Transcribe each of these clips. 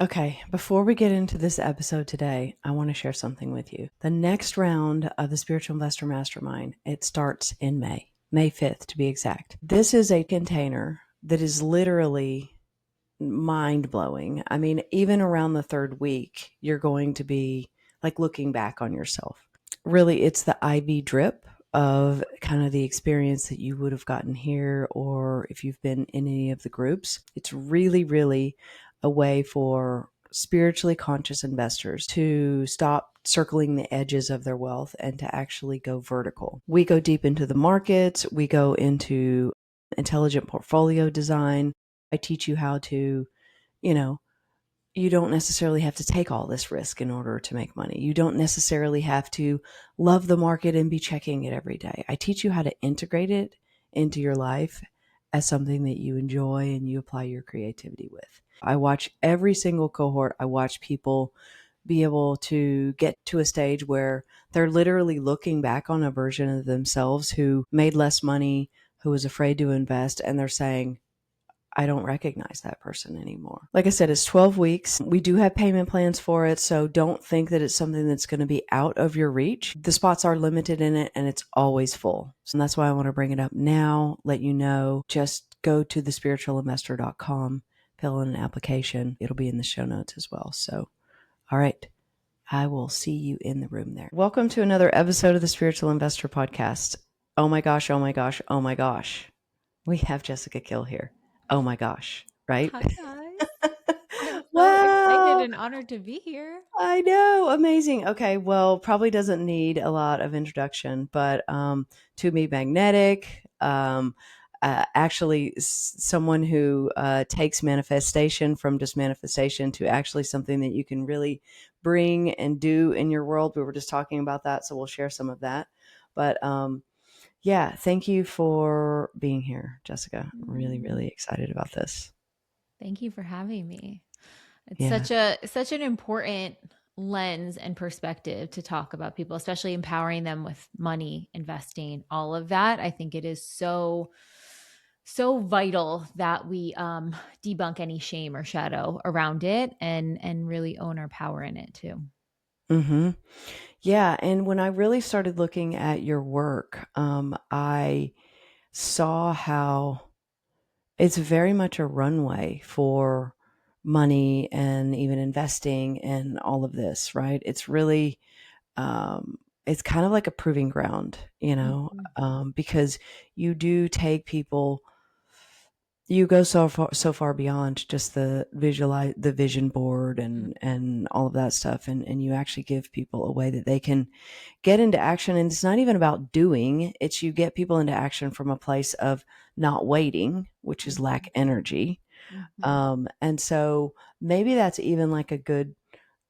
Okay, before we get into this episode today, I want to share something with you. The next round of the Spiritual Investor Mastermind, it starts in May, May 5th to be exact. This is a container that is literally mind blowing. I mean, even around the third week, you're going to be like looking back on yourself. Really, it's the IV drip of kind of the experience that you would have gotten here, or if you've been in any of the groups. It's really, really a way for spiritually conscious investors to stop circling the edges of their wealth and to actually go vertical. We go deep into the markets, we go into intelligent portfolio design. I teach you how to, you know, you don't necessarily have to take all this risk in order to make money. You don't necessarily have to love the market and be checking it every day. I teach you how to integrate it into your life as something that you enjoy and you apply your creativity with. I watch every single cohort. I watch people be able to get to a stage where they're literally looking back on a version of themselves who made less money, who was afraid to invest, and they're saying, I don't recognize that person anymore. Like I said, it's 12 weeks. We do have payment plans for it, so don't think that it's something that's going to be out of your reach. The spots are limited in it and it's always full. So that's why I want to bring it up now, let you know. Just go to thespiritualinvestor.com, fill in an application. It'll be in the show notes as well. So, all right. I will see you in the room there. Welcome to another episode of the Spiritual Investor Podcast. Oh my gosh, oh my gosh, oh my gosh. We have Jessica Gill here. Oh my gosh, right? Hi, guys. I'm so excited Wow, and honored to be here. I know, amazing. Okay, well, probably doesn't need a lot of introduction, but to me, magnetic. Actually, someone who takes manifestation from just manifestation to actually something that you can really bring and do in your world. We were just talking about that, so we'll share some of that. But yeah, thank you for being here, Jessica. I'm really, Mm, really excited about this. Thank you for having me. It's Yeah. such an important lens and perspective to talk about people, especially empowering them with money, investing, all of that. I think it is so vital that we debunk any shame or shadow around it and really own our power in it too. Hmm. Yeah. And when I really started looking at your work, I saw how it's very much a runway for money and even investing and all of this, right? It's really, it's kind of like a proving ground, Mhm. because you do take people, you go so far beyond just the vision board and all of that stuff, and you actually give people a way that they can get into action. And it's not even about doing, it's you get people into action from a place of not waiting, which is lack Mhm. energy. Mhm. And so maybe that's even like a good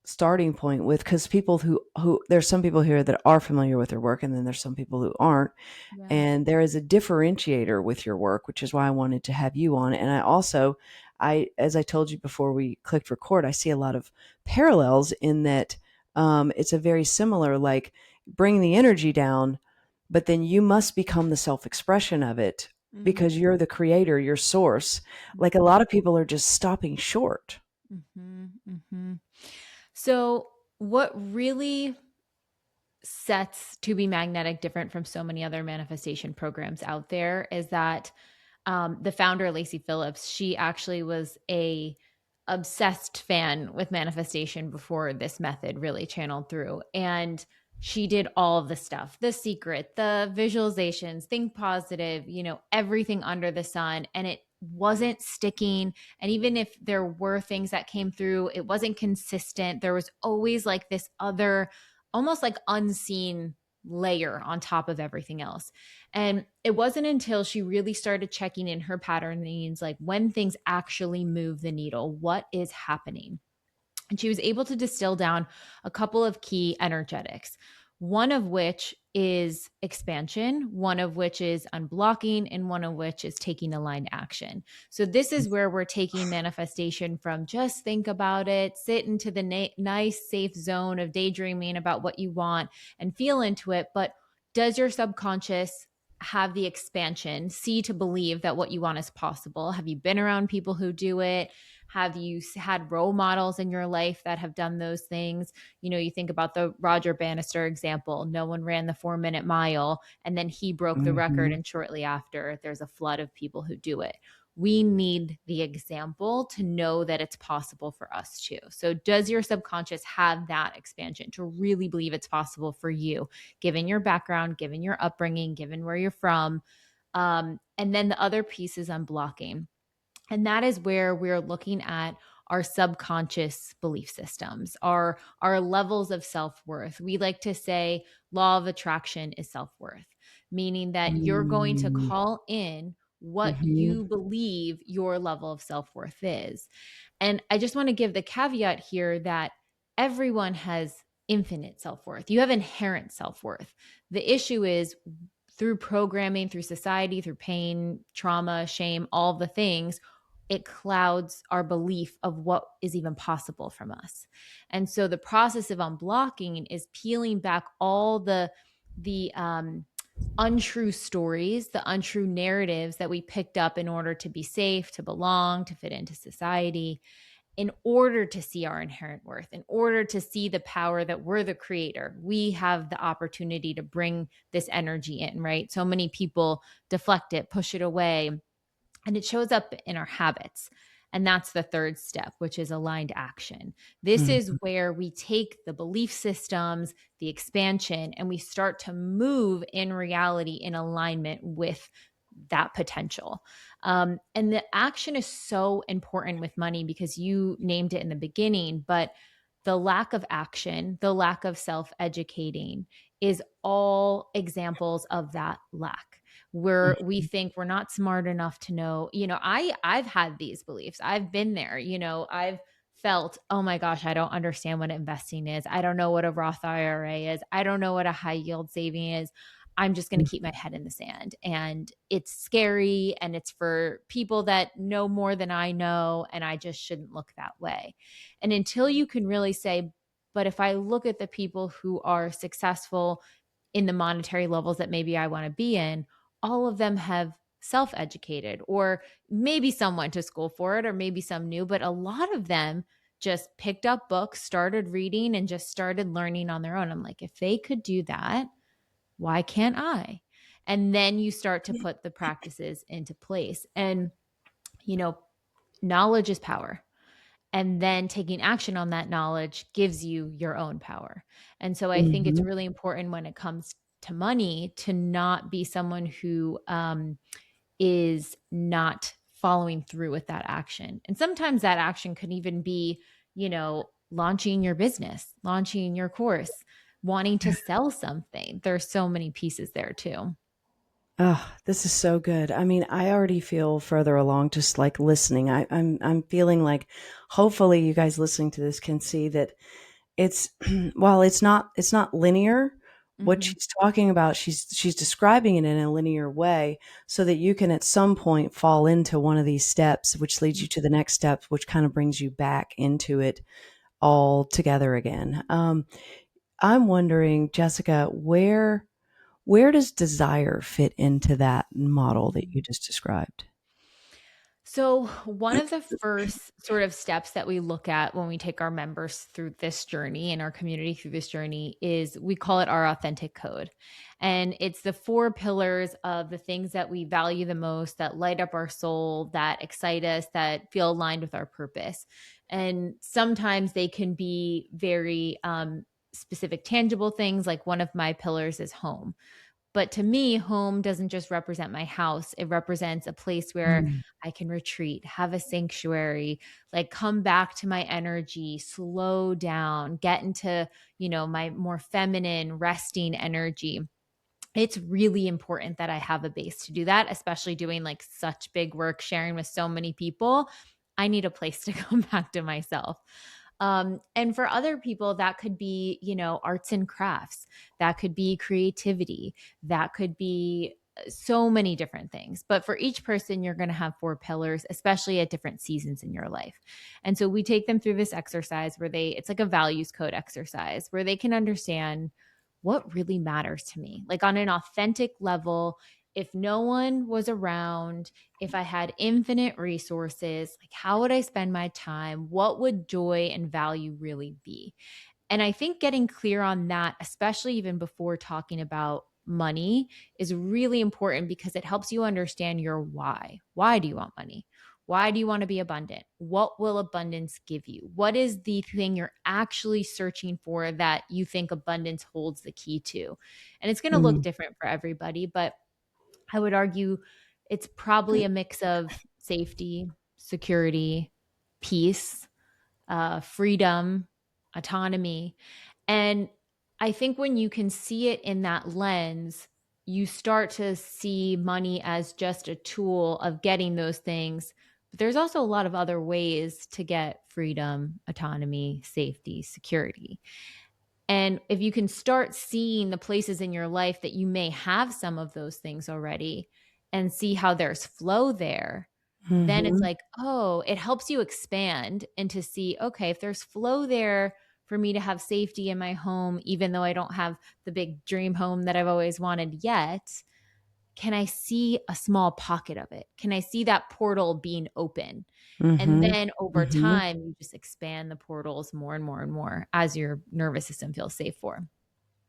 starting point with, because people who there's some people here that are familiar with their work, and then there's some people who aren't, Yeah. and there is a differentiator with your work, which is why I wanted to have you on. And I also, as I told you before we clicked record, I see a lot of parallels in that. It's a very similar, like, bring the energy down, but then you must become the self-expression of it Mm. because you're the creator, your source. Like, a Mhm. lot of people are just stopping short. Mhm. Mhm. So, what really sets To Be Magnetic different from so many other manifestation programs out there is that the founder, Lacey Phillips, she actually was a obsessed fan with manifestation before this method really channeled through. And she did all of the stuff, the secret, the visualizations, think positive, everything under the sun. And it wasn't sticking. And even if there were things that came through, it wasn't consistent. There was always like this other, almost like unseen layer on top of everything else. And it wasn't until she really started checking in her patternings, like when things actually move the needle, what is happening. And she was able to distill down a couple of key energetics, one of which is expansion, one of which is unblocking, and one of which is taking aligned action. So, this is where we're taking manifestation from just think about it, sit into the nice, safe zone of daydreaming about what you want and feel into it. But does your subconscious have the expansion, see to believe that what you want is possible? Have you been around people who do it? Have you had role models in your life that have done those things? You think about the Roger Bannister example. No one ran the 4-minute mile, and then he broke the record. Mhm. And shortly after, there's a flood of people who do it. We need the example to know that it's possible for us too. So, does your subconscious have that expansion to really believe it's possible for you, given your background, given your upbringing, given where you're from? And then the other piece is unblocking. And that is where we're looking at our subconscious belief systems, our levels of self-worth. We like to say law of attraction is self-worth, meaning that you're going to Mm. call in what Mhm. you believe your level of self-worth is. And I just want to give the caveat here that everyone has infinite self-worth. You have inherent self-worth. The issue is through programming, through society, through pain, trauma, shame, all the things, it clouds our belief of what is even possible from us. And so the process of unblocking is peeling back all the untrue stories, the untrue narratives that we picked up in order to be safe, to belong, to fit into society, in order to see our inherent worth, in order to see the power that we're the creator. We have the opportunity to bring this energy in, right? So many people deflect it, push it away, and it shows up in our habits. And that's the third step, which is aligned action. This is Mhm. where we take the belief systems, the expansion, and we start to move in reality in alignment with that potential. And the action is so important with money because you named it in the beginning, but the lack of action, the lack of self educating is all examples of that lack, where we Mhm. think we're not smart enough to know. I've had these beliefs. I've been there. I've felt, oh my gosh, I don't understand what investing is. I don't know what a Roth IRA is. I don't know what a high yield saving is. I'm just going to keep my head in the sand. And it's scary, and it's for people that know more than I know, and I just shouldn't look that way. And until you can really say, but if I look at the people who are successful in the monetary levels that maybe I want to be in, all of them have self educated, or maybe some went to school for it, or maybe some knew, but a lot of them just picked up books, started reading, and just started learning on their own. I'm like, if they could do that, why can't I? And then you start to put the practices into place. And, you know, knowledge is power. And then taking action on that knowledge gives you your own power. And so I think it's Mhm. really important when it comes to money to not be someone who is not following through with that action. And sometimes that action could even be, launching your business, launching your course, wanting to sell something. There's so many pieces there too. Oh, this is so good. I mean, I already feel further along just like listening. I'm feeling like hopefully you guys listening to this can see that it's while it's not linear, what Hmm. she's talking about, she's describing it in a linear way so that you can at some point fall into one of these steps, which leads you to the next step, which kind of brings you back into it all together again. I'm wondering, Jessica, where does desire fit into that model that you just described? So, one of the first sort of steps that we look at when we take our members through this journey and our community through this journey is we call it our authentic code. And it's the 4 pillars of the things that we value the most, that light up our soul, that excite us, that feel aligned with our purpose. And sometimes they can be very specific, tangible things. Like one of my pillars is home. But to me, home doesn't just represent my house. It represents a place where Mm. I can retreat, have a sanctuary, like come back to my energy, slow down, get into, my more feminine, resting energy. It's really important that I have a base to do that, especially doing like such big work, sharing with so many people. I need a place to come back to myself. And for other people, that could be, arts and crafts, that could be creativity, that could be so many different things. But for each person, you're going to have 4 pillars, especially at different seasons in your life. And so we take them through this exercise where it's like a values code exercise where they can understand what really matters to me. Like on an authentic level, if no one was around, if I had infinite resources, like how would I spend my time? What would joy and value really be? And I think getting clear on that, especially even before talking about money, is really important because it helps you understand your why. Why do you want money? Why do you want to be abundant? What will abundance give you? What is the thing you're actually searching for that you think abundance holds the key to? And it's going to look Mm, different for everybody, but I would argue it's probably a mix of safety, security, peace, freedom, autonomy. And I think when you can see it in that lens, you start to see money as just a tool of getting those things. But there's also a lot of other ways to get freedom, autonomy, safety, security. And if you can start seeing the places in your life that you may have some of those things already and see how there's flow there, then it's mhm, like, oh, it helps you expand and to see, okay, if there's flow there for me to have safety in my home, even though I don't have the big dream home that I've always wanted yet, can I see a small pocket of it? Can I see that portal being open? And mhm, then over mhm. time, you just expand the portals more and more and more as your nervous system feels safe for.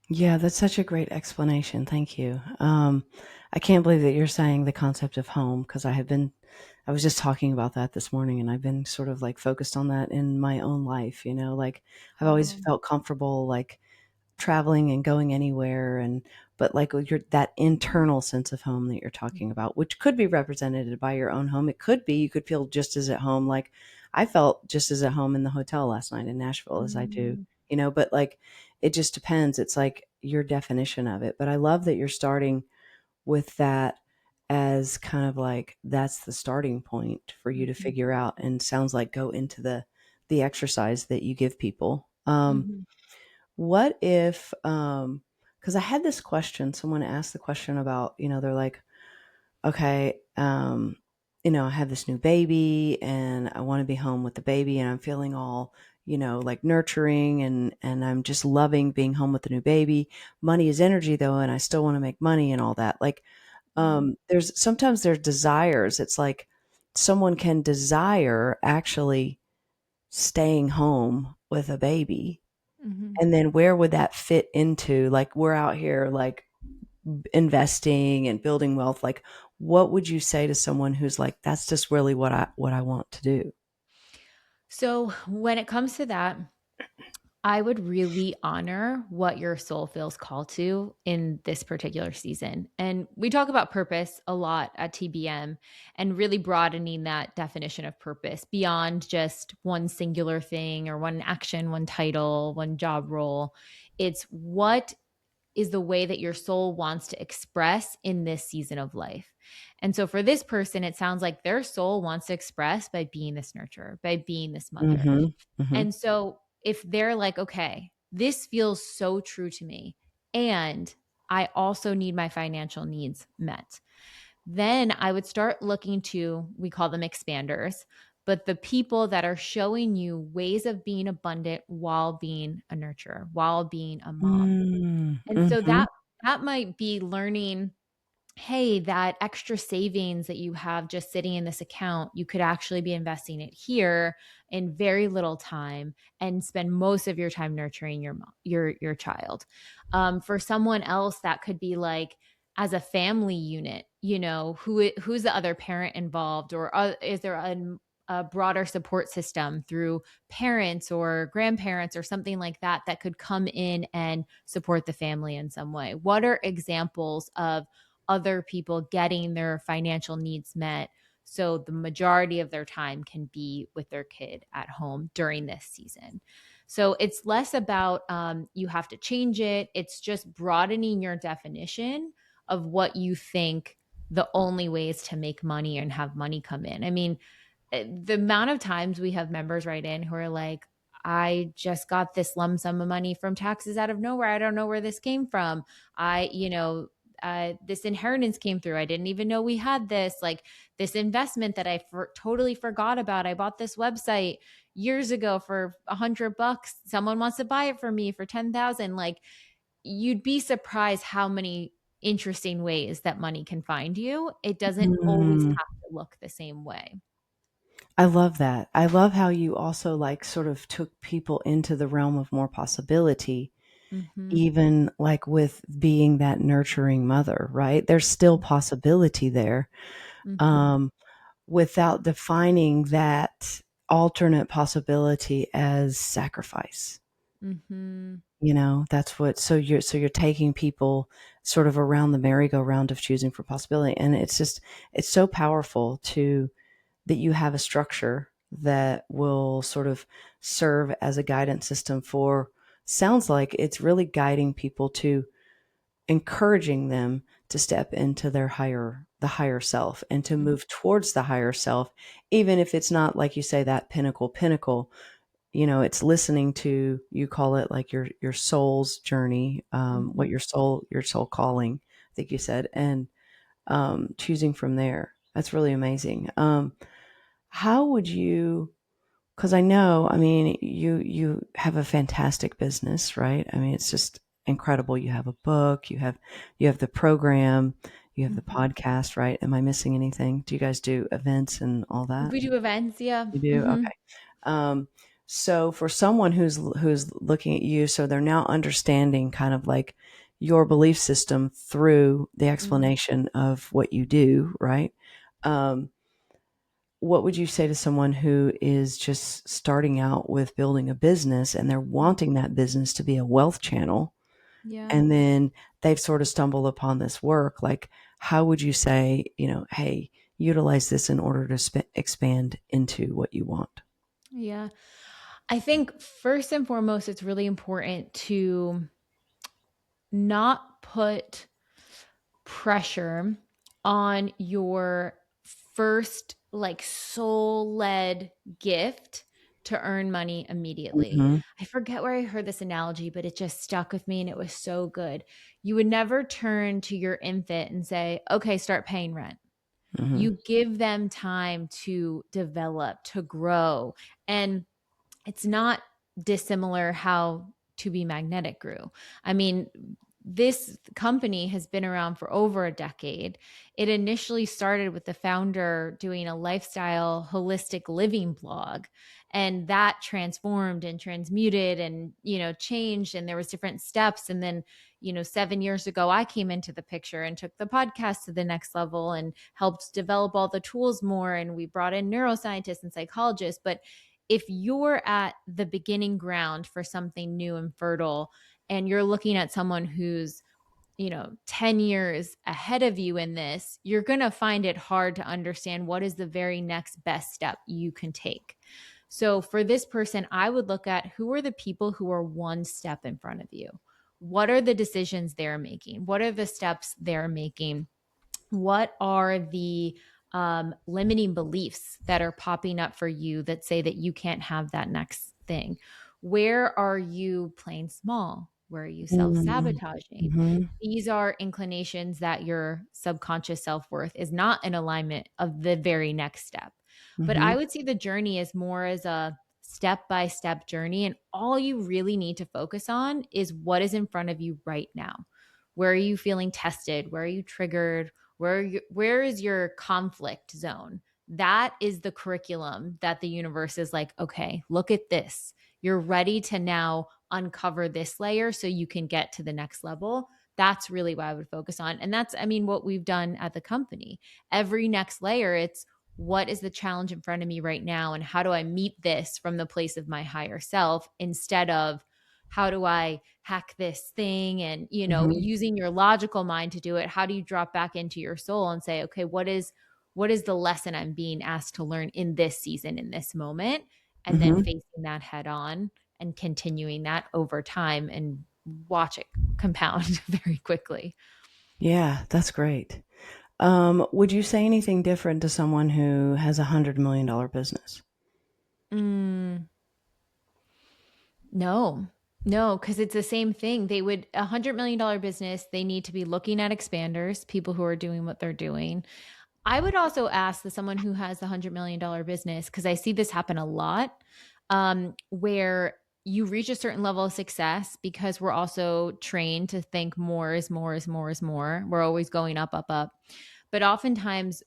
Yeah, that's such a great explanation. Thank you. I can't believe that you're saying the concept of home because I was just talking about that this morning and I've been sort of like focused on that in my own life, like I've always Oh, felt comfortable like traveling and going anywhere but like your that internal sense of home that you're talking about, which could be represented by your own home. It could be you could feel just as at home. Like I felt just as at home in the hotel last night in Nashville as I do, mm, but like it just depends. It's like your definition of it. But I love that you're starting with that as kind of like that's the starting point for you to mhm, figure out and sounds like go into the exercise that you give people. mhm, What if, because I had this question, someone asked the question about, they're like, okay, I have this new baby and I want to be home with the baby and I'm feeling all, like nurturing and I'm just loving being home with the new baby. Money is energy though, and I still want to make money and all that. Like, mhm, there's desires. It's like someone can desire actually staying home with a baby, mhm. and then where would that fit into, like, we're out here, like, investing and building wealth, like, what would you say to someone who's like, "That's just really what I want to do?" So when it comes to that, I would really honor what your soul feels called to in this particular season. And we talk about purpose a lot at TBM and really broadening that definition of purpose beyond just one singular thing or one action, one title, one job role. It's what is the way that your soul wants to express in this season of life. And so for this person, it sounds like their soul wants to express by being this nurturer, by being this mother. Mhm, mhm, And so if they're like, okay, this feels so true to me, and I also need my financial needs met, then I would start looking to, we call them expanders, but the people that are showing you ways of being abundant while being a nurturer, while being a mom. And so mhm, that might be learning, hey, that extra savings that you have just sitting in this account, you could actually be investing it here in very little time and spend most of your time nurturing your child. For someone else, that could be like, as a family unit, who's the other parent involved, or is there a broader support system through parents or grandparents or something like that that could come in and support the family in some way? What are examples of other people getting their financial needs met so the majority of their time can be with their kid at home during this season? So it's less about you have to change it. It's just broadening your definition of what you think the only ways to make money and have money come in. I mean, the amount of times we have members write in who are like, I just got this lump sum of money from taxes out of nowhere. I don't know where this came from. This inheritance came through. I didn't even know we had this. Like this investment that I totally forgot about. I bought this website years ago for $100. Someone wants to buy it for me for 10,000. Like you'd be surprised how many interesting ways that money can find you. It doesn't always Mm. have to look the same way. I love that. I love how you also like sort of took people into the realm of more possibility, Mhm. even like with being that nurturing mother, right? There's still possibility there, Mhm. um, without defining that alternate possibility as sacrifice. Mhm. You know, that's what, so you're taking people sort of around the merry-go-round of choosing for possibility. And it's just, it's so powerful to that you have a structure that will sort of serve as a guidance system for, sounds like it's really guiding people to, encouraging them to step into the higher self and to Mhm. move towards the higher self, even if it's not, like you say, that pinnacle. You know, it's listening to, you call it like your soul's journey, what Mhm. your soul calling, I think you said, and choosing from there. That's really amazing. How would you, because I know, I mean, you have a fantastic business, right? I mean, it's just incredible. You have a book, you have the program, you have the Mhm. podcast, right? Am I missing anything? Do you guys do events and all that? We do events, yeah. You do? Mhm. Okay. Um, so for someone who's looking at you, so they're now understanding kind of like your belief system through the Mhm. explanation of what you do, right? Um, what would you say to someone who is just starting out with building a business and they're wanting that business to be a wealth channel, Yeah. and then they've sort of stumbled upon this work? Like, how would you say, hey, utilize this in order to expand into what you want? Yeah. I think first and foremost, it's really important to not put pressure on your first like soul led gift to earn money immediately. Mhm, I forget where I heard this analogy, but it just stuck with me and it was so good. You would never turn to your infant and say, okay, start paying rent. mhm, You give them time to develop, to grow. And it's not dissimilar how To Be Magnetic grew. I mean, this company has been around for over a decade. It initially started with the founder doing a lifestyle holistic living blog, and that transformed and transmuted and changed, and there was different steps. And then 7 years ago I came into the picture and took the podcast to the next level and helped develop all the tools more, and we brought in neuroscientists and psychologists. But if you're at the beginning ground for something new and fertile, and you're looking at someone who's 10 years ahead of you in this, you're going to find it hard to understand what is the very next best step you can take. So for this person, I would look at who are the people who are one step in front of you. What are the decisions they're making? What are the steps they're making? What are the limiting beliefs that are popping up for you that say that you can't have that next thing? Where are you playing small? Where are you self mm, sabotaging? mhm, These are inclinations that your subconscious self worth is not in alignment of the very next step. But I mhm, would see the journey as more as a step by step journey. And all you really need to focus on is what is in front of you right now. Where are you feeling tested? Where are you triggered? Where is your conflict zone? That is the curriculum that the universe is like, okay, look at this. You're ready to now uncover this layer so you can get to the next level. That's really what I would focus on. And that's, I mean, what we've done at the company. Every next layer, it's what is the challenge in front of me right now? And how do I meet this from the place of my higher self instead of how do I hack this thing? And, mhm, using your logical mind to do it, how do you drop back into your soul and say, okay, what is the lesson I'm being asked to learn in this season, in this moment? And then mhm. facing that head on and continuing that over time and watch it compound very quickly. Yeah, that's great. Would you say anything different to someone who has $100 million business? Mm, no, no, because it's the same thing. $100 million business, they need to be looking at expanders, people who are doing what they're doing. I would also ask someone who has the $100 million business, because I see this happen a lot, where you reach a certain level of success because we're also trained to think more is more is more is more. We're always going up, up, up. But oftentimes,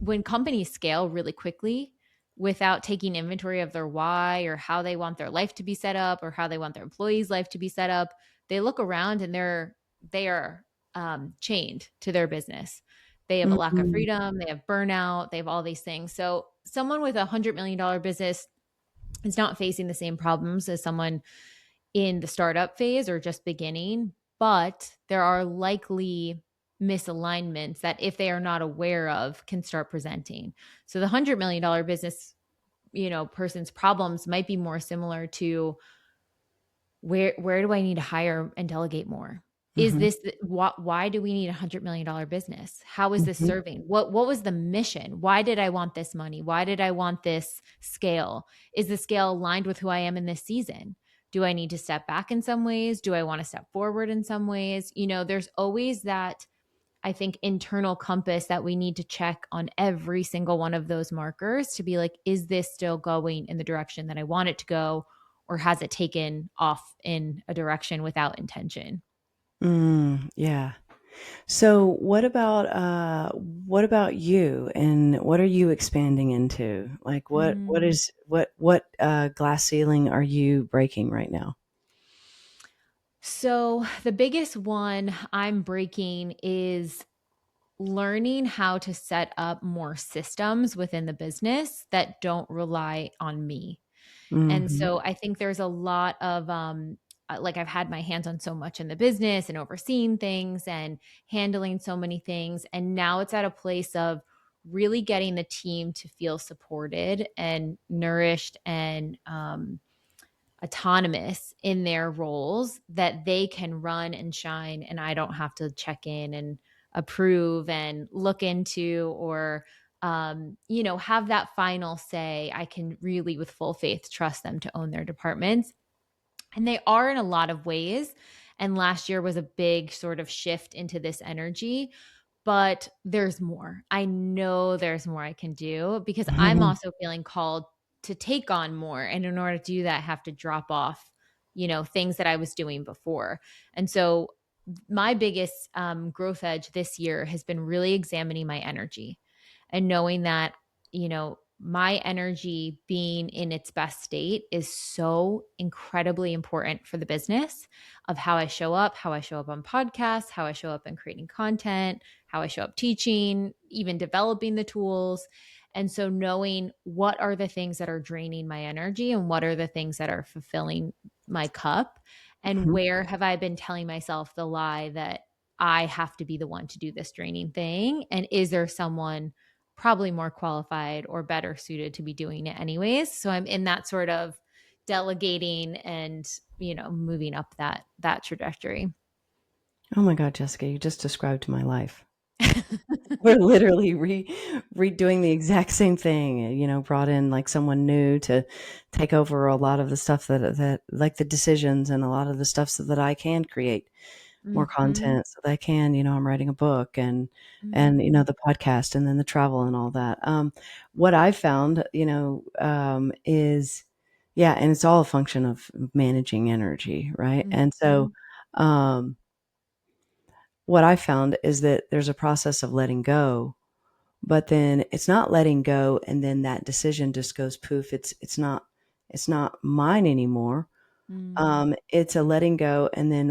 when companies scale really quickly without taking inventory of their why or how they want their life to be set up or how they want their employees' life to be set up, they look around and they are chained to their business. They have a lack of Mhm. freedom, they have burnout, they have all these things. So someone with $100 million business is not facing the same problems as someone in the startup phase or just beginning, but there are likely misalignments that if they are not aware of can start presenting. So the $100 million business, person's problems might be more similar to where do I need to hire and delegate more? Is Mhm. this why do we need $100 million business? How is this Mhm. serving? What was the mission? Why did I want this money? Why did I want this scale? Is the scale aligned with who I am in this season? Do I need to step back in some ways? Do I want to step forward in some ways? There's always that, I think, internal compass that we need to check on every single one of those markers to be like, is this still going in the direction that I want it to go? Or has it taken off in a direction without intention? Yeah. So what about you, and what are you expanding into? Like Mm. what glass ceiling are you breaking right now? So, the biggest one I'm breaking is learning how to set up more systems within the business that don't rely on me. And Mhm. so I think there's a lot of like I've had my hands on so much in the business and overseeing things and handling so many things. And now it's at a place of really getting the team to feel supported and nourished and autonomous in their roles that they can run and shine. And I don't have to check in and approve and look into or have that final say. I can really, with full faith, trust them to own their departments. And they are in a lot of ways. And last year was a big sort of shift into this energy, but there's more. I know there's more I can do because I'm also feeling called to take on more. And in order to do that, I have to drop off, things that I was doing before. And so my biggest growth edge this year has been really examining my energy and knowing that, my energy being in its best state is so incredibly important for the business of how I show up, on podcasts, how I show up in creating content, how I show up teaching, even developing the tools. And so knowing what are the things that are draining my energy and what are the things that are fulfilling my cup, and Mhm. where have I been telling myself the lie that I have to be the one to do this draining thing? And is there someone probably more qualified or better suited to be doing it anyways? So I'm in that sort of delegating and, moving up that trajectory. Oh my God, Jessica, you just described my life. We're literally redoing the exact same thing, brought in like someone new to take over a lot of the stuff that like the decisions and a lot of the stuff so that I can create more Mhm. content so that I can, I'm writing a book and Mhm. the podcast and then the travel and all that. What I found, is yeah, and it's all a function of managing energy, right? And so Mhm. um what I found is that there's a process of letting go, but then it's not letting go and then that decision just goes poof. It's not mine anymore. Mm. It's a letting go, and then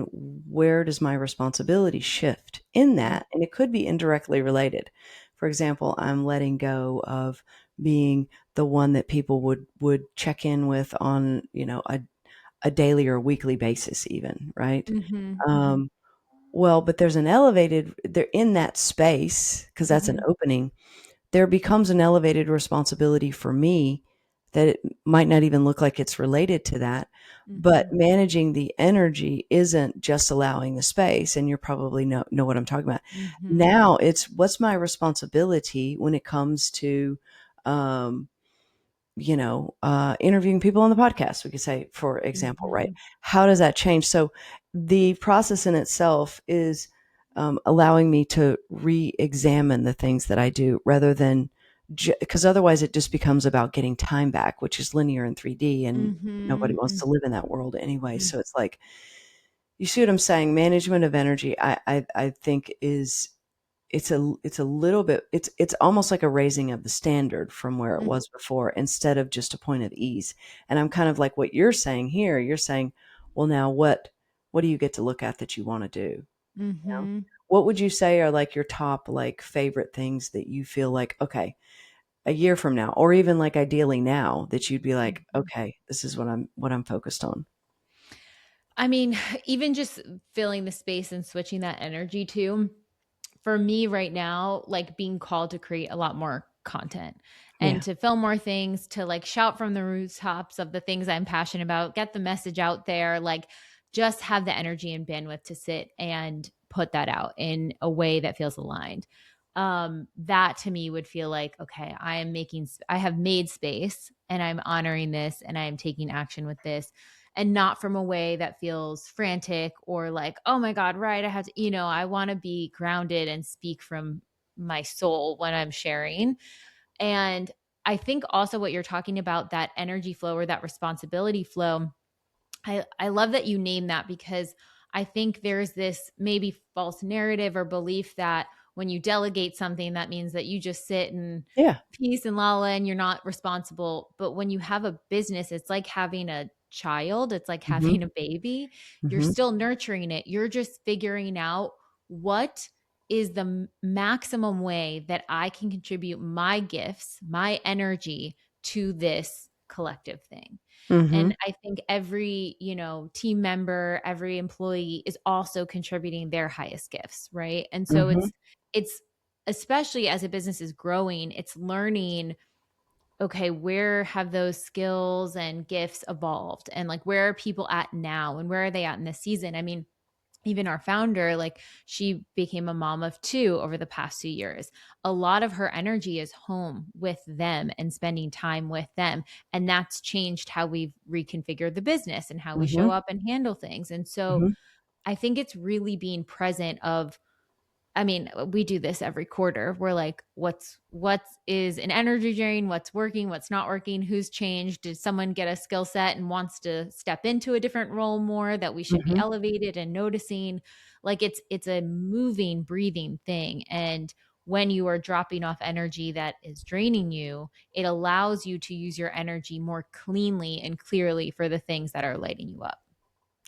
where does my responsibility shift in Mm. that? And it could be indirectly related. For example, I'm letting go of being the one that people would check in with on, a daily or weekly basis even, right? Mhm. Mhm. Um, well, but there's an elevated there in that space, because that's an Mhm. opening. There becomes an elevated responsibility for me that it might not even look like it's related to that. But Mhm. managing the energy isn't just allowing the space, and you probably know what I'm talking about. Mhm. Now it's what's my responsibility when it comes to um, interviewing people on the podcast, we could say, for example, right? Mhm. How does that change? So the process in itself is allowing me to re-examine the things that I do rather than because otherwise it just becomes about getting time back, which is linear in 3D, and nobody wants Mhm. to live in that world anyway. Mhm. So it's like, you see what I'm saying? Management of energy, I think is it's a little bit, it's almost like a raising of the standard from where it Mhm. was before, instead of just a point of ease. And I'm kind of like what you're saying here. You're saying, well, now what do you get to look at that you want to do? You know? Mhm. What would you say are like your top like favorite things that you feel like, okay, a year from now, or even like ideally now, that you'd be like, Mhm. okay, this is what I'm focused on. I mean, even just filling the space and switching that energy too, for me right now, like being called to create a lot more content and Yeah. to film more things, to like shout from the rooftops of the things I'm passionate about, get the message out there, like just have the energy and bandwidth to sit and put that out in a way that feels aligned. That to me would feel like, okay, I have made space and I'm honoring this and I am taking action with this, and not from a way that feels frantic or like, oh my God, right. I have to, I want to be grounded and speak from my soul when I'm sharing. And I think also what you're talking about, that energy flow or that responsibility flow, I love that you name that, because I think there's this maybe false narrative or belief that when you delegate something, that means that you just sit in Yeah. peace and la la and you're not responsible. But when you have a business, it's like having a child, it's like Mhm. having a baby. You're Mhm. still nurturing it. You're just figuring out what is the maximum way that I can contribute my gifts, my energy to this collective thing. Mhm. And I think every, team member, every employee is also contributing their highest gifts, right? And so Mhm. it's especially as a business is growing, it's learning, okay, where have those skills and gifts evolved, and like where are people at now and where are they at in this season? I mean, even our founder, like she became a mom of two over the past 2 years. A lot of her energy is home with them and spending time with them. And that's changed how we've reconfigured the business and how we show Mhm. up and handle things. And so Mhm. I think it's really being present of, I mean, we do this every quarter. We're like, what is an energy drain? What's working? What's not working? Who's changed? Did someone get a skill set and wants to step into a different role more that we should be Mhm. elevated and noticing? Like it's a moving, breathing thing. And when you are dropping off energy that is draining you, it allows you to use your energy more cleanly and clearly for the things that are lighting you up.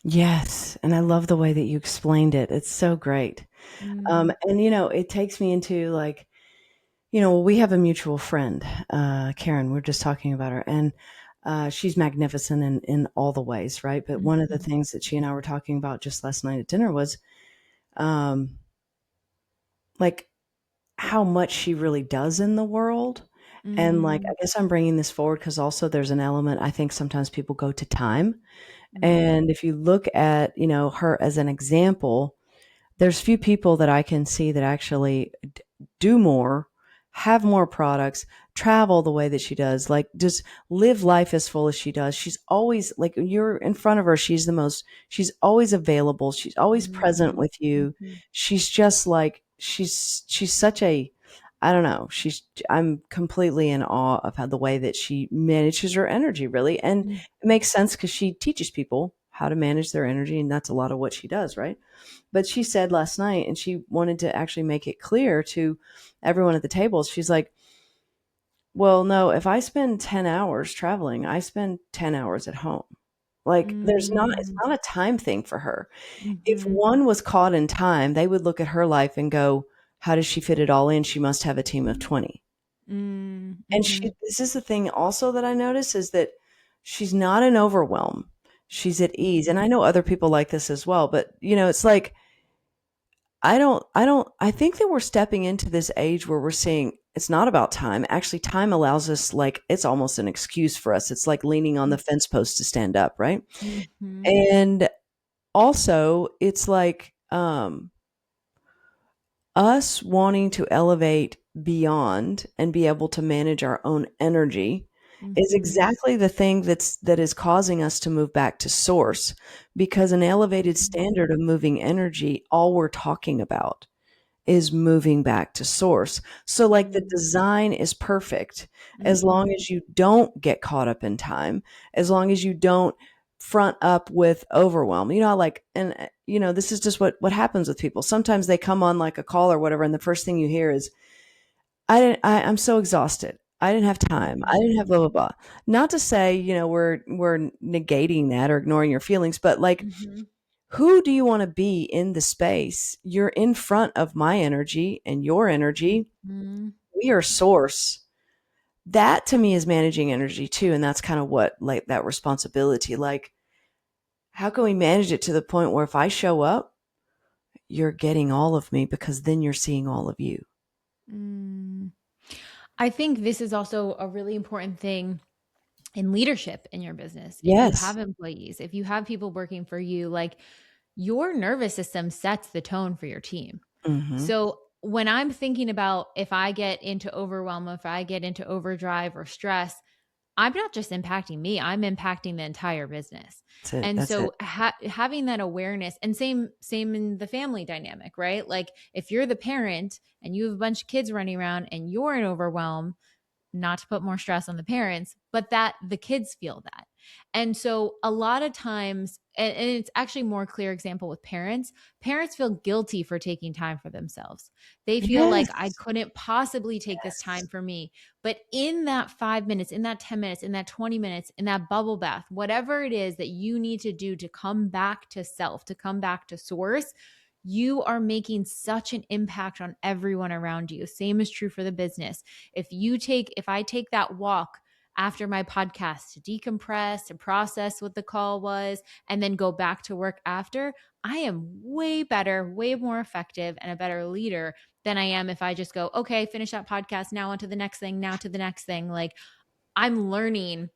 Yes, and I love the way that you explained it. It's so great. Mm, And it takes me into like, we have a mutual friend, Karen. We're just talking about her, and she's magnificent in all the ways, right? But one of the mhm, things that she and I were talking about just last night at dinner was, um, like how much she really does in the world. And like, I mm, guess I'm bringing this forward because also there's an element. I think sometimes people go to time, mhm, and if you look at her as an example, there's few people that I can see that actually do more, have more products, travel the way that she does, like just live life as full as she does. She's always like, you're in front of her, she's always available, she's always present mhm, with you. mhm. She's just like she's such a, I don't know, I'm completely in awe of how the way that she manages her energy, really. And Mhm, it makes sense because she teaches people how to manage their energy, and that's a lot of what she does, right? But she said last night, and she wanted to actually make it clear to everyone at the table. She's like, well, no, if I spend 10 hours traveling, I spend 10 hours at home. Like, it's mm, not a time thing for her. If mhm, one was caught in time, they would look at her life and go, how does she fit it all in? She must have a team of 20. mm, And mhm, this is the thing also that I notice, is that she's not an overwhelm. She's at ease. And I know other people like this as well, but it's like, I think that we're stepping into this age where we're seeing it's not about time. Actually, time allows us, like, it's almost an excuse for us. It's like leaning on the fence post to stand up, right? mhm, And also, it's like, us wanting to elevate beyond and be able to manage our own energy is mhm, exactly the thing that is causing us to move back to source, because an elevated mhm, standard of moving energy, all we're talking about is moving back to source. So like the Mm-hmm. design is perfect as long Mm-hmm. as you don't get caught up in time, as long as you don't front up with overwhelm. Like, and this is just what happens with people. Sometimes they come on like a call or whatever, and the first thing you hear is, I'm so exhausted. I didn't have time. I didn't have blah blah blah. Not to say, we're negating that or ignoring your feelings, but like, Mm-hmm. who do you want to be in the space? You're in front of my energy and your energy. Mm-hmm. We are source. That to me is managing energy too. And that's kind of what, like, that responsibility. Like, how can we manage it to the point where if I show up, you're getting all of me because then you're seeing all of you? Mm. I think this is also a really important thing in leadership in your business. If you Yes. have employees, if you have people working for you, like your nervous system sets the tone for your team. Hmm. So when I'm thinking about if I get into overwhelm, if I get into overdrive or stress, I'm not just impacting me, I'm impacting the entire business. That's it. And That's it. so having that awareness, and same in the family dynamic, right? Like if you're the parent and you have a bunch of kids running around and you're in overwhelm, not to put more stress on the parents, but that the kids feel that. And so a lot of times, and it's actually more clear example with parents feel guilty for taking time for themselves. They feel like I Yes. couldn't possibly take this time Yes. for me. But in that 5 minutes, in that 10 minutes, in that 20 minutes, in that bubble bath, whatever it is that you need to do to come back to self, to come back to source, you are making such an impact on everyone around you. Same is true for the business. If I take that walk after my podcast to decompress, to process what the call was, and then go back to work after, I am way better, way more effective, and a better leader than I am if I just go, okay, finish that podcast, now on to the next thing, now to the next thing. Like I'm learning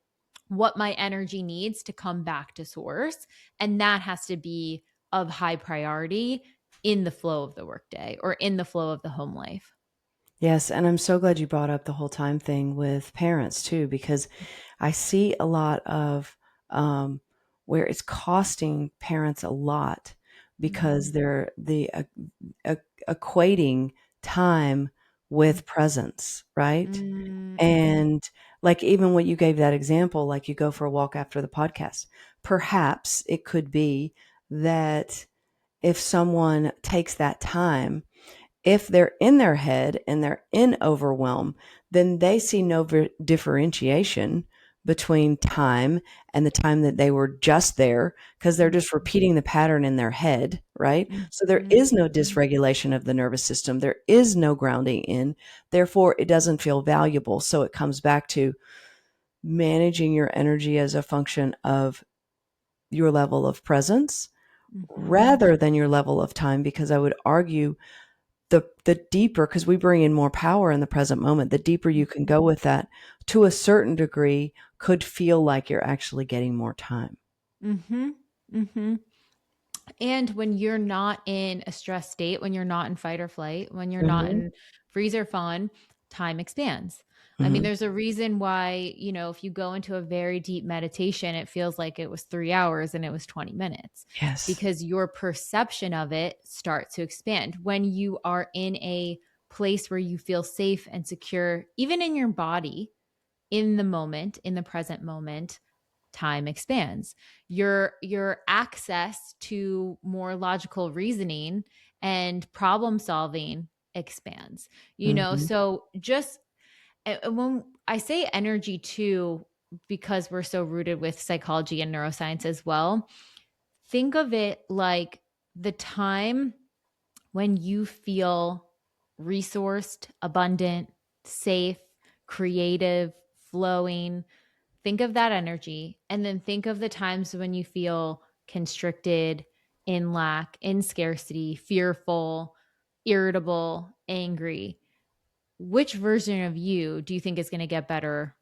what my energy needs to come back to source. And that has to be of high priority in the flow of the workday or in the flow of the home life. Yes, and I'm so glad you brought up the whole time thing with parents too, because I see a lot of where it's costing parents a lot because Mm-hmm. they're uh, equating time with presence, right? Mm-hmm. And like even when you gave that example, like you go for a walk after the podcast, perhaps it could be that if someone takes that time, if they're in their head and they're in overwhelm, then they see no differentiation between time and the time that they were just there because they're just repeating the pattern in their head, right? So there Mm-hmm. is no dysregulation of the nervous system. There is no grounding in. Therefore, it doesn't feel valuable. So it comes back to managing your energy as a function of your level of presence Mm-hmm. rather than your level of time, because I would argue the deeper, because we bring in more power in the present moment, the deeper you can go with that, to a certain degree, could feel like you're actually getting more time. Mm-hmm. Mm-hmm. And when you're not in a stress state, when you're not in fight or flight, when you're not Mhm. in freeze or fawn, time expands. I mean, Mhm. there's a reason why, if you go into a very deep meditation, it feels like it was 3 hours and it was 20 minutes Yes. because your perception of it starts to expand. When you are in a place where you feel safe and secure, even in your body, in the moment, in the present moment, time expands. Your access to more logical reasoning and problem solving expands. Mhm. So just when I say energy too, because we're so rooted with psychology and neuroscience as well, think of it like the time when you feel resourced, abundant, safe, creative, flowing. Think of that energy. And then think of the times when you feel constricted, in lack, in scarcity, fearful, irritable, angry. Which version of you do you think is going to get better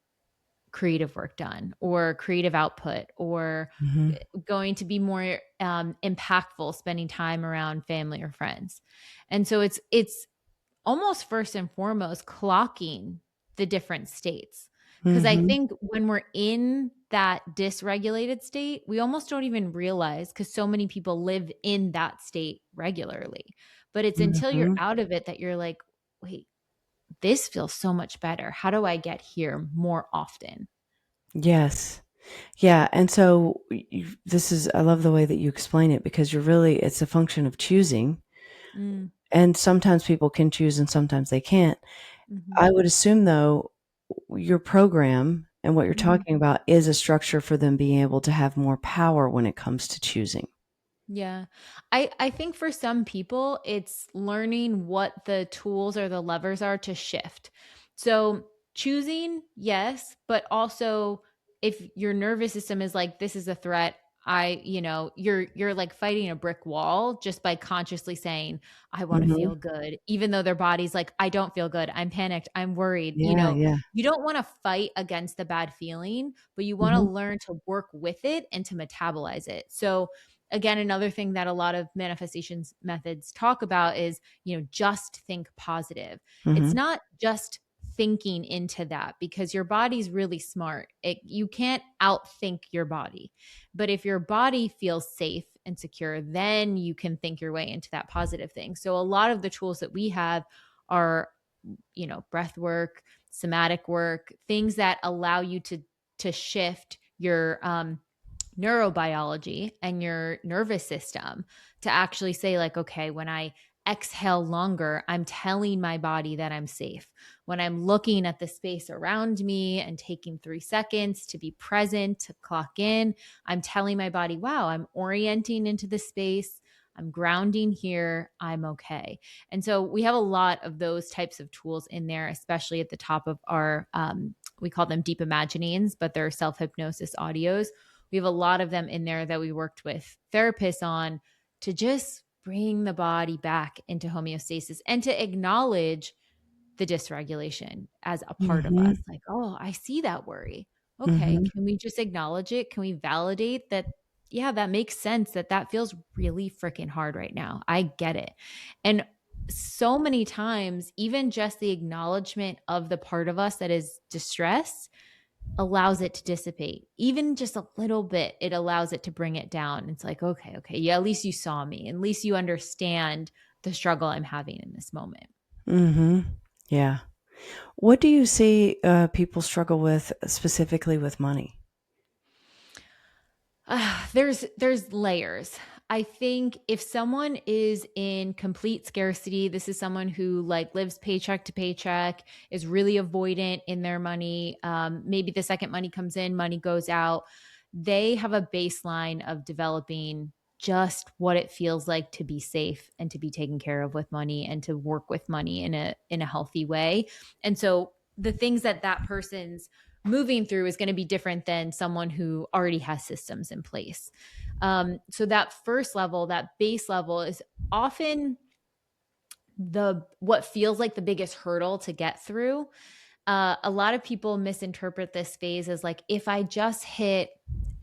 creative work done or creative output or Mhm. going to be more impactful spending time around family or friends? And so it's almost first and foremost clocking the different states. Because I Mhm. think when we're in that dysregulated state, we almost don't even realize because so many people live in that state regularly. But it's until you're Mm-hmm. out of it that you're like, wait, this feels so much better. How do I get here more often? Yes. Yeah. And so I love the way that you explain it because it's a function of choosing. Mm, And sometimes people can choose and sometimes they can't. hmm I would assume, though, your program and what you're hmm talking about is a structure for them being able to have more power when it comes to choosing. Yeah. I think for some people, it's learning what the tools or the levers are to shift. So choosing, yes, but also if your nervous system is like, this is a threat, you're like fighting a brick wall just by consciously saying, I want to Mhm. feel good, even though their body's like, I don't feel good. I'm panicked. I'm worried. Yeah, yeah. You don't want to fight against the bad feeling, but you want to Mhm. learn to work with it and to metabolize it. So again, another thing that a lot of manifestations methods talk about is, just think positive. It's Mhm. not just thinking into that because your body's really smart. You can't outthink your body. But if your body feels safe and secure, then you can think your way into that positive thing. So a lot of the tools that we have are, breath work, somatic work, things that allow you to shift your neurobiology and your nervous system to actually say, like, okay, when I exhale longer, I'm telling my body that I'm safe. When I'm looking at the space around me and taking 3 seconds to be present, to clock in, I'm telling my body, wow, I'm orienting into the space. I'm grounding here. I'm okay. And so we have a lot of those types of tools in there, especially at the top of our, we call them deep imaginings, but they're self hypnosis audios. We have a lot of them in there that we worked with therapists on to just bring the body back into homeostasis and to acknowledge the dysregulation as a part of us. Mhm. Like, oh, I see that worry. Okay, Mhm. can we just acknowledge it? Can we validate that? Yeah, that makes sense that feels really freaking hard right now. I get it. And so many times, even just the acknowledgement of the part of us that is distressed allows it to dissipate. Even just a little bit, it allows it to bring it down. It's like, okay, okay, yeah, at least you saw me. At least you understand the struggle I'm having in this moment. Mhm. Yeah. What do you see, people struggle with specifically with money? There's layers. I think if someone is in complete scarcity, this is someone who like lives paycheck to paycheck, is really avoidant in their money. Maybe the second money comes in, money goes out. They have a baseline of developing just what it feels like to be safe and to be taken care of with money and to work with money in a healthy way. And so the things that person's moving through is going to be different than someone who already has systems in place. So that first level, that base level, is often the what feels like the biggest hurdle to get through. A lot of people misinterpret this phase as like, if I just hit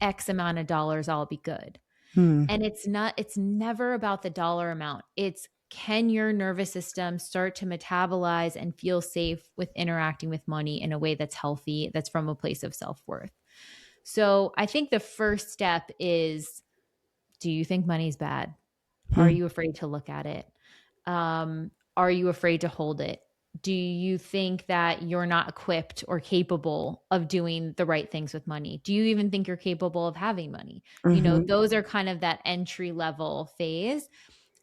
X amount of dollars, I'll be good. Hmm. And it's not, it's never about the dollar amount. It's, can your nervous system start to metabolize and feel safe with interacting with money in a way that's healthy, that's from a place of self worth? So I think the first step is, do you think money's bad? Are Hmm. you afraid to look at it? Are you afraid to hold it? Do you think that you're not equipped or capable of doing the right things with money? Do you even think you're capable of having money? Mhm. Those are kind of that entry level phase.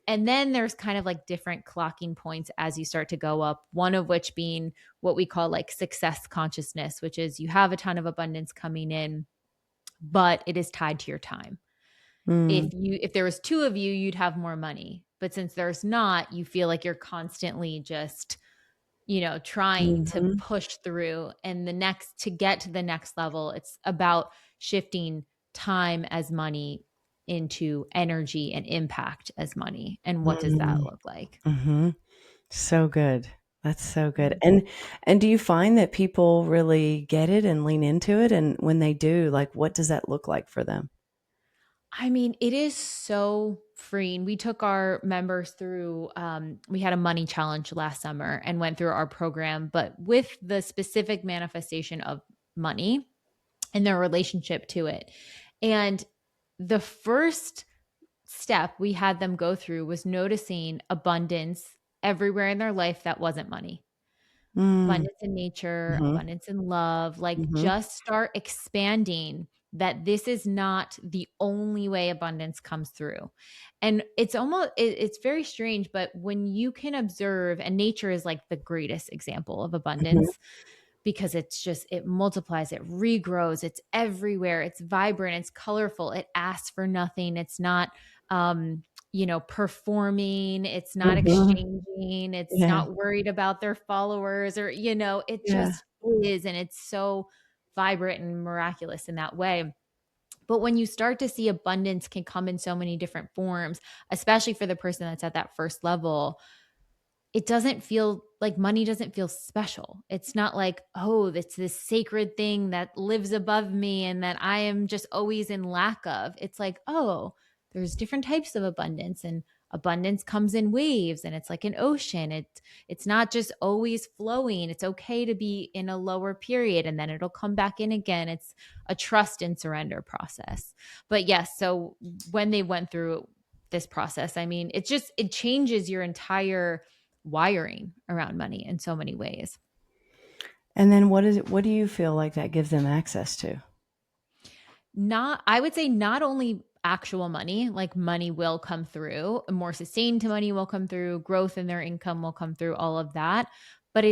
And then there's kind of like different clocking points as you start to go up, one of which being what we call like success consciousness, which is you have a ton of abundance coming in, but it is tied to your time. Mm. If there was two of you, you'd have more money. But since there's not, you feel like you're constantly just, trying to Mhm. push through. And to get to the next level, it's about shifting time as money into energy and impact as money. And what does that Mm. look like? Mhm. So good. That's so good. Mm. And do you find that people really get it and lean into it? And when they do, like, what does that look like for them? I mean, it is so freeing. We took our members through, we had a money challenge last summer and went through our program, but with the specific manifestation of money and their relationship to it. And the first step we had them go through was noticing abundance everywhere in their life that wasn't money. Mm. Abundance in nature, Mhm. abundance in love, like Mhm. just start expanding that this is not the only way abundance comes through. And it's very strange, but when you can observe, and nature is like the greatest example of Mhm. abundance, because it's just, it multiplies, it regrows, it's everywhere, it's vibrant, it's colorful, it asks for nothing, it's not performing, it's not Mhm. exchanging, it's Yeah. not worried about their followers, or it Yeah. just is, and it's so vibrant and miraculous in that way. But when you start to see abundance can come in so many different forms, especially for the person that's at that first level, it doesn't feel like money doesn't feel special. It's not like, oh, it's this sacred thing that lives above me and that I am just always in lack of. It's like, oh, there's different types of abundance, and abundance comes in waves, and it's like an ocean. It's not just always flowing. It's okay to be in a lower period and then it'll come back in again. It's a trust and surrender process. But yes, so when they went through this process, I mean, it changes your entire wiring around money in so many ways. And then what do you feel like that gives them access to? I would say not only actual money, like money will come through, more sustained money will come through, growth in their income will come through, all of that. But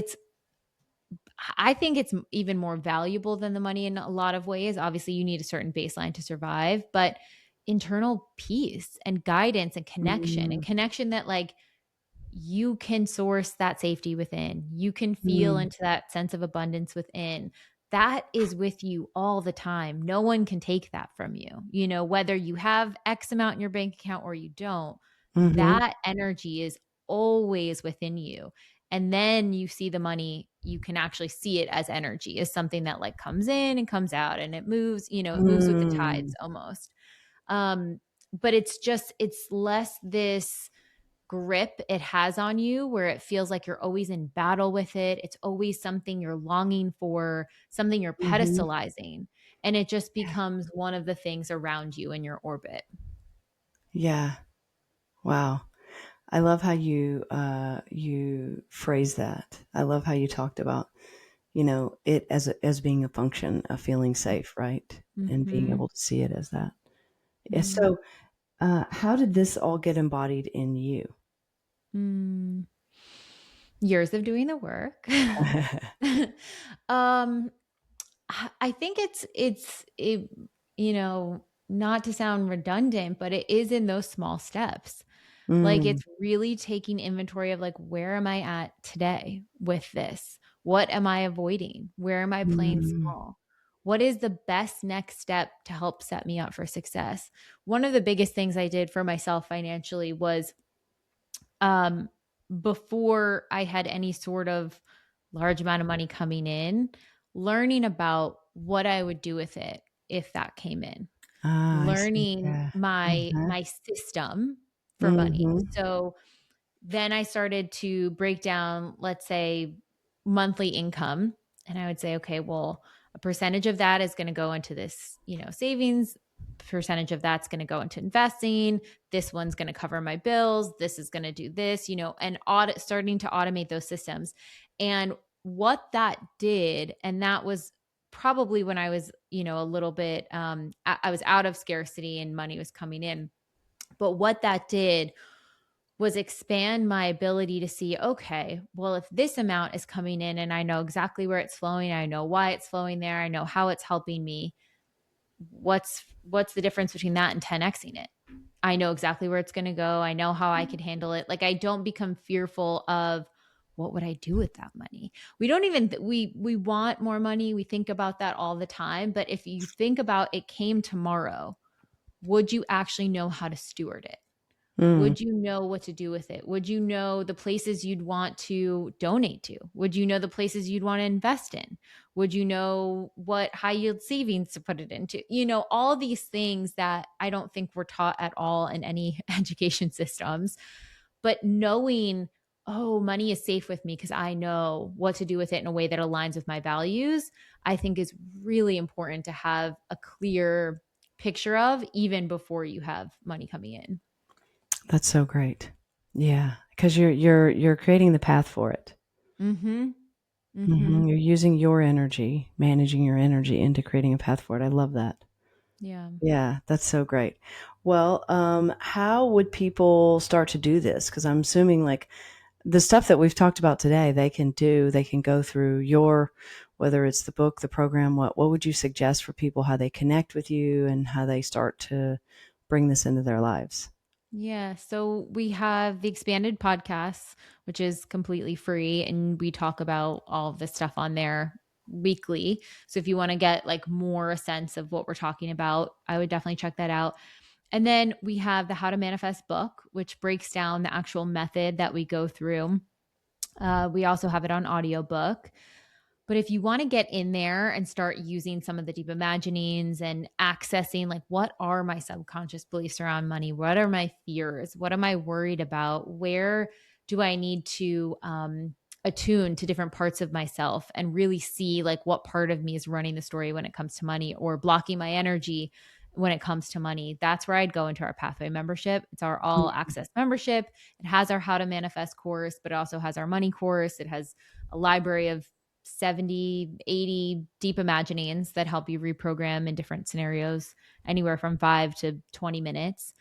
I think it's even more valuable than the money in a lot of ways. Obviously, you need a certain baseline to survive, but internal peace and guidance and Mm. connection that, like, you can source that safety within. You can feel Mm. into that sense of abundance within. That is with you all the time. No one can take that from you. Whether you have X amount in your bank account or you don't, Mhm. that energy is always within you. And then you see the money, you can actually see it as energy, as something that like comes in and comes out, and it moves with the tides Mm. almost. Um, but it's less this grip it has on you where it feels like you're always in battle with it. It's always something you're longing for, something you're Mhm. pedestalizing, and it just Yeah. becomes one of the things around you in your orbit. Yeah. Wow. I love how you phrase that. I love how you talked about, it as being a function of feeling safe, right? And being Mhm. able to see it as that. Yeah, Mhm. so, how did this all get embodied in you? Mm. Years of doing the work. um I think not to sound redundant, but it is in those small steps. Like, Mm. it's really taking inventory of, like, where am I at today with this? What am I avoiding? Where am I playing Mm. small? What is the best next step to help set me up for success? One of the biggest things I did for myself financially was, um, before I had any sort of large amount of money coming in, learning about what I would do with it if that came in, Ah, I see, learning yeah. my Uh-huh. my system for money. Mhm. So then I started to break down, let's say, monthly income. And I would say, okay, well, a percentage of that is going to go into this, savings. Percentage of that's going to go into investing. This one's going to cover my bills. This is going to do this, and starting to automate those systems. And what that did, and that was probably when I was, a little bit, I was out of scarcity and money was coming in. But what that did was expand my ability to see, okay, well, if this amount is coming in and I know exactly where it's flowing, I know why it's flowing there, I know how it's helping me, what's the difference between that and 10xing it? I know exactly where it's going to go. I know how I could handle it. Like, I don't become fearful of what would I do with that money. We don't even we want more money. We think about that all the time, but if you think about it came tomorrow, would you actually know how to steward it? Mm. Would you know what to do with it? Would you know the places you'd want to donate to? Would you know the places you'd want to invest in? Would you know what high yield savings to put it into? All these things that I don't think we're taught at all in any education systems. But knowing, oh, money is safe with me because I know what to do with it in a way that aligns with my values, I think is really important to have a clear picture of even before you have money coming in. That's so great. Yeah, because you're creating the path for it. Mm-hmm. Mm-hmm. You're using your energy, managing your energy into creating a path for it. I love that. Yeah. Yeah, that's so great. Well, how would people start to do this? Because I'm assuming like the stuff that we've talked about today, they can go through your, whether it's the book, the program, what would you suggest for people, how they connect with you and how they start to bring this into their lives? Yeah. So we have the expanded podcasts, which is completely free. And we talk about all of this stuff on there weekly. So if you want to get like more a sense of what we're talking about, I would definitely check that out. And then we have the How to Manifest book, which breaks down the actual method that we go through. We also have it on audiobook. But if you want to get in there and start using some of the deep imaginings and accessing, like, what are my subconscious beliefs around money? What are my fears? What am I worried about? Where do I need to attune to different parts of myself and really see, like, what part of me is running the story when it comes to money or blocking my energy when it comes to money? That's where I'd go into our Pathway membership. It's our all access membership. It has our How to Manifest course, but it also has our money course. It has a library of 70, 80 deep imaginings that help you reprogram in different scenarios, anywhere from 5 to 20 minutes.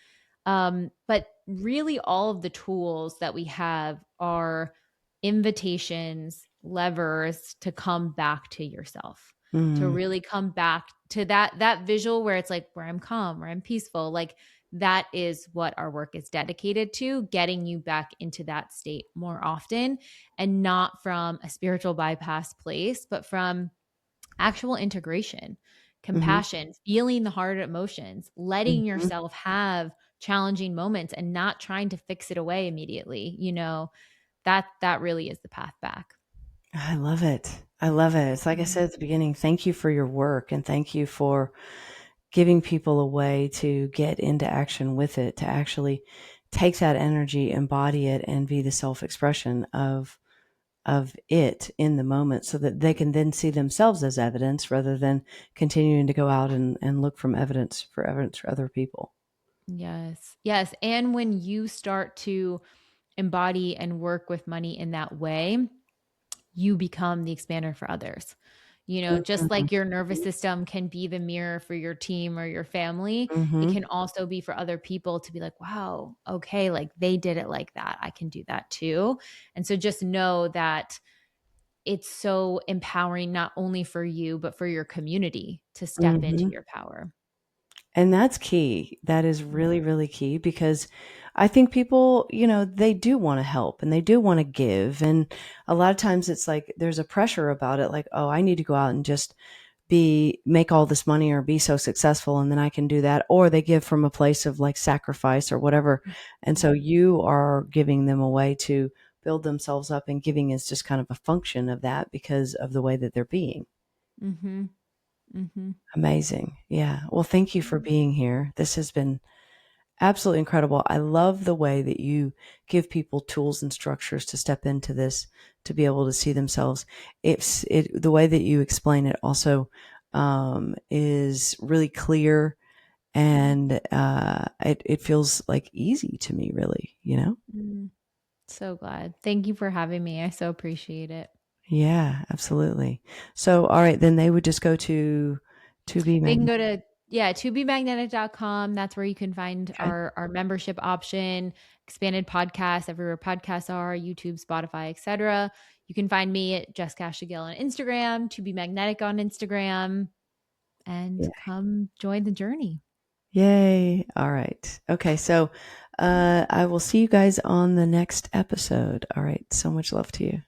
But really, all of the tools that we have are invitations, levers to come back to yourself, to Mm, really come back to that visual where it's like, where I'm calm, where I'm peaceful. Like, that is what our work is dedicated to, getting you back into that state more often, and not from a spiritual bypass place, but from actual integration, mhm, compassion, feeling the hard emotions, letting mhm. yourself have challenging moments and not trying to fix it away immediately. That really is the path back. I love it. I love it. It's like I Mhm. said at the beginning, thank you for your work and thank you for giving people a way to get into action with it, to actually take that energy, embody it, and be the self-expression of it in the moment so that they can then see themselves as evidence rather than continuing to go out and look from evidence for other people. Yes. Yes. And when you start to embody and work with money in that way, you become the expander for others. Just Mhm, like your nervous system can be the mirror for your team or your family, it mhm, can also be for other people to be like, wow, okay, like they did it like that. I can do that too. And so just know that it's so empowering, not only for you, but for your community to step into mhm. your power. And that's key. That is really, really key because I think people, they do want to help and they do want to give. And a lot of times it's like there's a pressure about it, like, oh, I need to go out and just make all this money or be so successful and then I can do that. Or they give from a place of like sacrifice or whatever. And so you are giving them a way to build themselves up, and giving is just kind of a function of that because of the way that they're being. Mm-hmm. Mm-hmm. Amazing. Yeah. Well, thank you for being here. This has been absolutely incredible. I love the way that you give people tools and structures to step into this, to be able to see themselves. The way that you explain it also is really clear, and it feels like easy to me, really. Mm-hmm. So glad. Thank you for having me. I so appreciate it. Yeah, absolutely. So, all right, then they would just go to be They can magnet. go to, yeah, tobemagnetic.com. That's where you can find Okay. our membership option, expanded podcasts, everywhere podcasts are, YouTube, Spotify, etc. You can find me at Jessica Gill on Instagram, to be magnetic on Instagram, and Yeah. come join the journey. Yay. All right. Okay. So, I will see you guys on the next episode. All right. So much love to you.